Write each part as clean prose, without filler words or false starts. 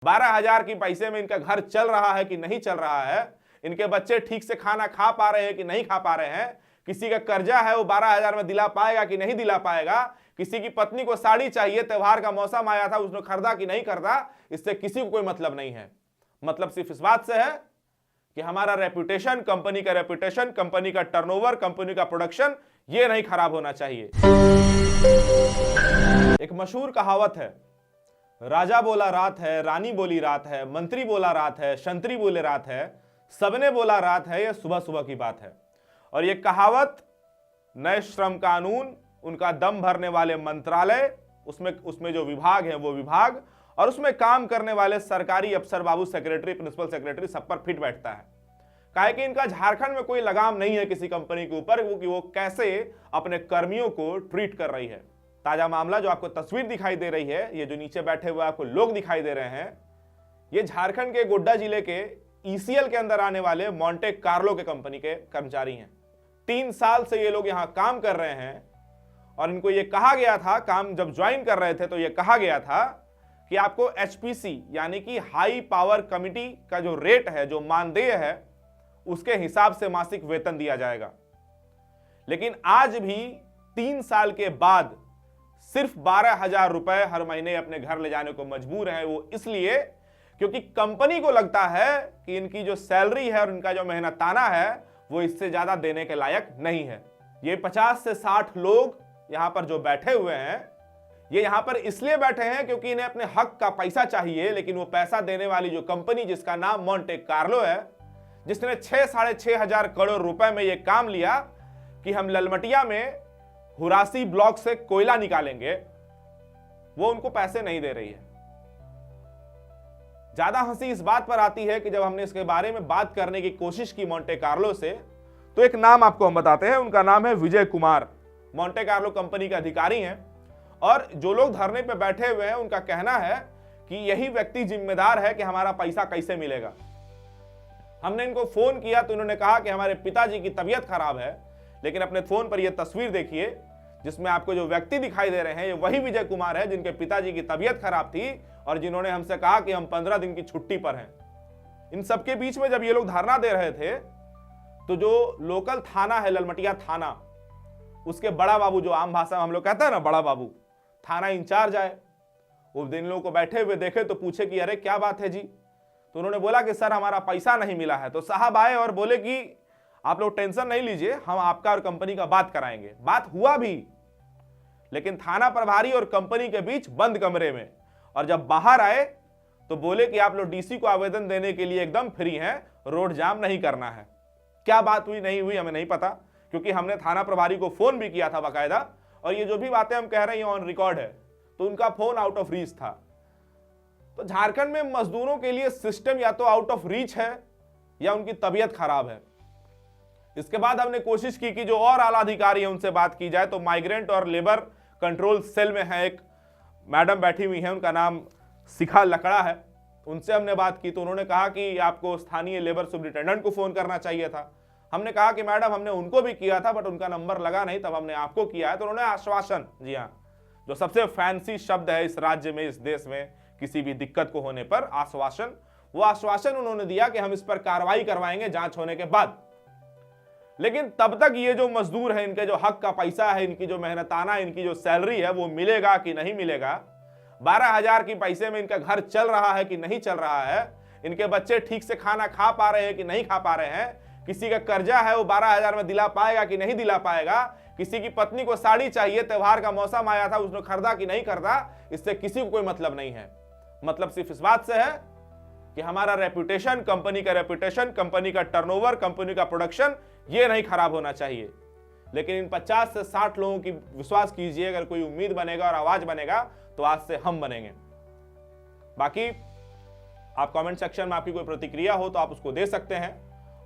12,000 की पैसे में इनका घर चल रहा है कि नहीं चल रहा है, इनके बच्चे ठीक से खाना खा पा रहे हैं कि नहीं खा पा रहे हैं, किसी का कर्जा है वो 12,000 में दिला पाएगा कि नहीं दिला पाएगा, किसी की पत्नी को साड़ी चाहिए, त्योहार का मौसम आया था उसने खरीदा कि नहीं खरीदा, इससे किसी को कोई मतलब नहीं है। मतलब सिर्फ इस बात से है कि हमारा रेपुटेशन, कंपनी का रेपुटेशन, कंपनी का टर्नओवर, कंपनी का प्रोडक्शन ये नहीं खराब होना चाहिए। एक मशहूर कहावत है, राजा बोला रात है, रानी बोली रात है, मंत्री बोला रात है, शंत्री बोले रात है, सबने बोला रात है, यह सुबह सुबह की बात है। और यह कहावत नए श्रम कानून, उनका दम भरने वाले मंत्रालय, उसमें जो विभाग है वो विभाग, और उसमें काम करने वाले सरकारी अफसर, बाबू सेक्रेटरी, प्रिंसिपल सेक्रेटरी, सब पर फिट बैठता है। काहे कि इनका झारखंड में कोई लगाम नहीं है किसी कंपनी के ऊपर कि वो कैसे अपने कर्मियों को ट्रीट कर रही है। ताजा मामला जो आपको तस्वीर दिखाई दे रही है, ये जो नीचे बैठे हुए आपको लोग दिखाई दे रहे हैं, ये झारखंड के गोड्डा जिले के ईसीएल के अंदर आने वाले मोंटे कार्लो के कंपनी के कर्मचारी हैं। 3 साल से ये लोग यहाँ काम कर रहे हैं और इनको ये कहा गया था, काम जब ज्वाइन कर रहे थे तो ये कहा गया था कि आपको एचपीसी यानी कि हाई पावर कमिटी का जो रेट है, जो मानदेय है, उसके हिसाब से मासिक वेतन दिया जाएगा। लेकिन आज भी 3 साल के बाद सिर्फ 12,000 रुपए हर महीने अपने घर ले जाने को मजबूर है। वो इसलिए क्योंकि कंपनी को लगता है कि इनकी जो सैलरी है और इनका जो मेहनताना है वो इससे ज्यादा देने के लायक नहीं है। ये 50 से 60 लोग यहां पर जो बैठे हुए हैं, ये यहां पर इसलिए बैठे हैं क्योंकि इन्हें अपने हक का पैसा चाहिए। लेकिन वो पैसा देने वाली जो कंपनी, जिसका नाम मोंटे कार्लो है, जिसने 6-6.5 हजार करोड़ रुपए में ये काम लिया कि हम ललमटिया में हुरासी ब्लॉक से कोयला निकालेंगे, वो उनको पैसे नहीं दे रही है। ज्यादा हंसी इस बात पर आती है कि जब हमने इसके बारे में बात करने की कोशिश की मोंटे कार्लो से, तो एक नाम आपको हम बताते हैं। उनका नाम है Vijay Kumar. Monte Carlo company के अधिकारी हैं और जो लोग धरने पर बैठे हुए हैं उनका कहना है कि यही व्यक्ति जिम्मेदार है कि हमारा पैसा कैसे मिलेगा। हमने इनको फोन किया तो इन्होंने कहा कि हमारे पिताजी की तबीयत खराब है। लेकिन अपने फोन पर यह तस्वीर देखिए जिसमें आपको जो व्यक्ति दिखाई दे रहे हैं, ये वही विजय कुमार है जिनके पिताजी की तबीयत खराब थी और जिन्होंने हमसे कहा कि हम 15 दिन की छुट्टी पर हैं। इन सबके बीच में जब ये लोग धरना दे रहे थे तो जो लोकल थाना है, ललमटिया थाना, उसके बड़ा बाबू, जो आम भाषा में हम लोग कहते हैं ना बड़ा बाबू, थाना इंचार्ज आए। वो दिन लोगों को बैठे हुए देखे तो पूछे कि अरे क्या बात है जी। तो उन्होंने बोला कि सर हमारा पैसा नहीं मिला है। तो साहब आए और बोले कि आप लोग टेंशन नहीं लीजिए, हम आपका और कंपनी का बात कराएंगे। बात हुआ भी, लेकिन थाना प्रभारी और कंपनी के बीच बंद कमरे में। और जब बाहर आए तो बोले कि आप लोग डीसी को आवेदन देने के लिए एकदम फ्री हैं, रोड जाम नहीं करना है। क्या बात हुई नहीं हुई हमें नहीं पता, क्योंकि हमने थाना प्रभारी को फोन भी किया था बाकायदा, और ये जो भी बातें हम कह रहे हैं ऑन रिकॉर्ड है, तो उनका फोन आउट ऑफ रीच था। तो झारखंड में मजदूरों के लिए सिस्टम या तो आउट ऑफ रीच है या उनकी तबीयत खराब है। इसके बाद हमने कोशिश की कि जो और आला अधिकारी है उनसे बात की जाए। तो माइग्रेंट और लेबर कंट्रोल सेल में है एक मैडम बैठी हुई है, उनका नाम शिखा लकड़ा है। उनसे हमने बात की तो उन्होंने कहा कि आपको स्थानीय लेबर सुपरिटेंडेंट को फोन करना चाहिए था। हमने कहा कि मैडम हमने उनको भी किया था बट उनका नंबर लगा नहीं, तब हमने आपको किया है। तो उन्होंने आश्वासन, जी हाँ, जो सबसे फैंसी शब्द है इस राज्य में, इस देश में किसी भी दिक्कत को होने पर, आश्वासन, वो आश्वासन उन्होंने दिया कि हम इस पर कार्रवाई करवाएंगे जांच होने के बाद। लेकिन तब तक ये जो मजदूर है, इनके जो हक का पैसा है, इनकी जो मेहनताना, इनकी जो सैलरी है, वो मिलेगा कि नहीं मिलेगा। 12,000 की पैसे में इनका घर चल रहा है कि नहीं चल रहा है, इनके बच्चे ठीक से खाना खा पा रहे हैं कि नहीं खा पा रहे हैं, किसी का कर्जा है वो 12,000 में दिला पाएगा कि नहीं दिला पाएगा, किसी की पत्नी को साड़ी चाहिए, त्योहार का मौसम आया था उसने खरीदा कि नहीं खरीदा, इससे किसी को कोई मतलब नहीं है। मतलब सिर्फ इस बात से है कि हमारा रेपुटेशन, कंपनी का रेपुटेशन, कंपनी का टर्नओवर, कंपनी का प्रोडक्शन ये नहीं खराब होना चाहिए। लेकिन इन 50 से 60 लोगों की विश्वास कीजिए, अगर कोई उम्मीद बनेगा और आवाज बनेगा तो आज से हम बनेंगे। बाकी आप कमेंट सेक्शन में आपकी कोई प्रतिक्रिया हो तो आप उसको दे सकते हैं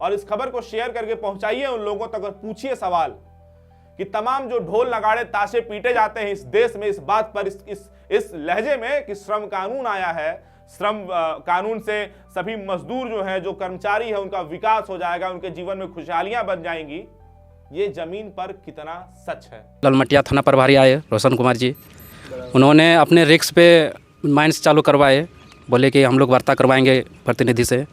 और इस खबर को शेयर करके पहुंचाइए उन लोगों तक और पूछिए सवाल कि तमाम जो ढोल नगाड़े ताशे पीटे जाते हैं इस देश में, इस बात पर, इस लहजे में कि श्रम कानून आया है, श्रम कानून से सभी मजदूर जो हैं, जो कर्मचारी है, उनका विकास हो जाएगा, उनके जीवन में खुशहालियां बन जाएंगी, ये जमीन पर कितना सच है। ललमटिया थाना प्रभारी आए रोशन कुमार जी, उन्होंने अपने रिक्स पे माइंस चालू करवाए बोले कि हम लोग वार्ता करवाएंगे प्रतिनिधि से।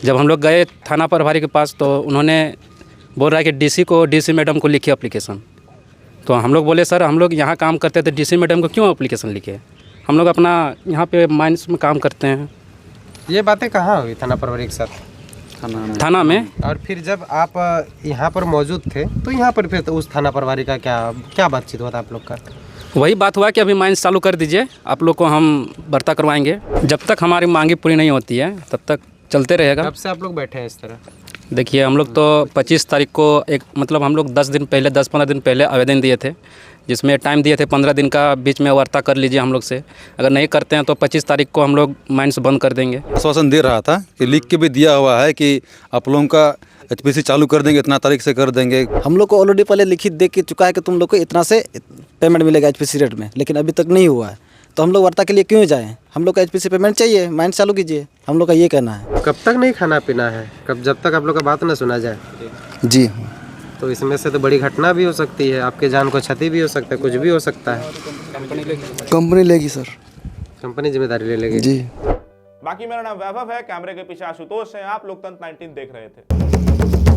जब हम लोग गए थाना प्रभारी के पास तो उन्होंने बोल रहा है कि डीसी मैडम को लिखिए एप्लीकेशन। तो हम लोग बोले सर हम लोग यहाँ काम करते थे, डीसी मैडम को क्यों एप्लीकेशन लिखे, हम लोग अपना यहाँ पे माइंस में काम करते हैं। ये बातें कहाँ हुई थाना प्रभारी के साथ? थाना में। और फिर जब आप यहाँ पर मौजूद थे तो यहाँ पर फिर तो उस थाना प्रभारी का क्या बातचीत हुआ था आप लोग का? वही बात हुआ कि अभी माइंस चालू कर दीजिए, आप लोग को हम वार्ता करवाएंगे। जब तक हमारी मांगी पूरी नहीं होती है तब तक चलते रहेगा। कब से आप लोग बैठे हैं इस तरह? देखिए हम लोग तो 25 तारीख को हम लोग 10-15 दिन पहले आवेदन दिए थे, जिसमें टाइम दिए थे 15 दिन का, बीच में वार्ता कर लीजिए हम लोग से। अगर नहीं करते हैं तो 25 तारीख को हम लोग माइंस बंद कर देंगे। आश्वासन दे रहा था कि लिख के भी दिया हुआ है कि आप लोगों का एचपीसी चालू कर देंगे, इतना तारीख से कर देंगे। हम लोग को ऑलरेडी पहले लिखित दे के चुका है कि तुम लोग को इतना से पेमेंट मिलेगा एचपीसी रेट में, लेकिन अभी तक नहीं हुआ है। तो हम लोग वार्ता के लिए क्यों जाएं? हम लोग का एचपीसी पेमेंट चाहिए, माइंस चालू कीजिए, हम लोग का ये कहना है। कब तक नहीं खाना पीना है? जब तक आप लोग का बात ना सुना जाए? जी तो इसमें से तो बड़ी घटना भी हो सकती है, आपके जान को क्षति भी हो सकता है, कुछ भी हो सकता है। कंपनी लेगी सर, कंपनी जिम्मेदारी ले लेगी जी। बाकी मेरा नाम वैभव है, कैमरे के पीछे आशुतोष है, आप लोग तंत्र 19 देख रहे थे।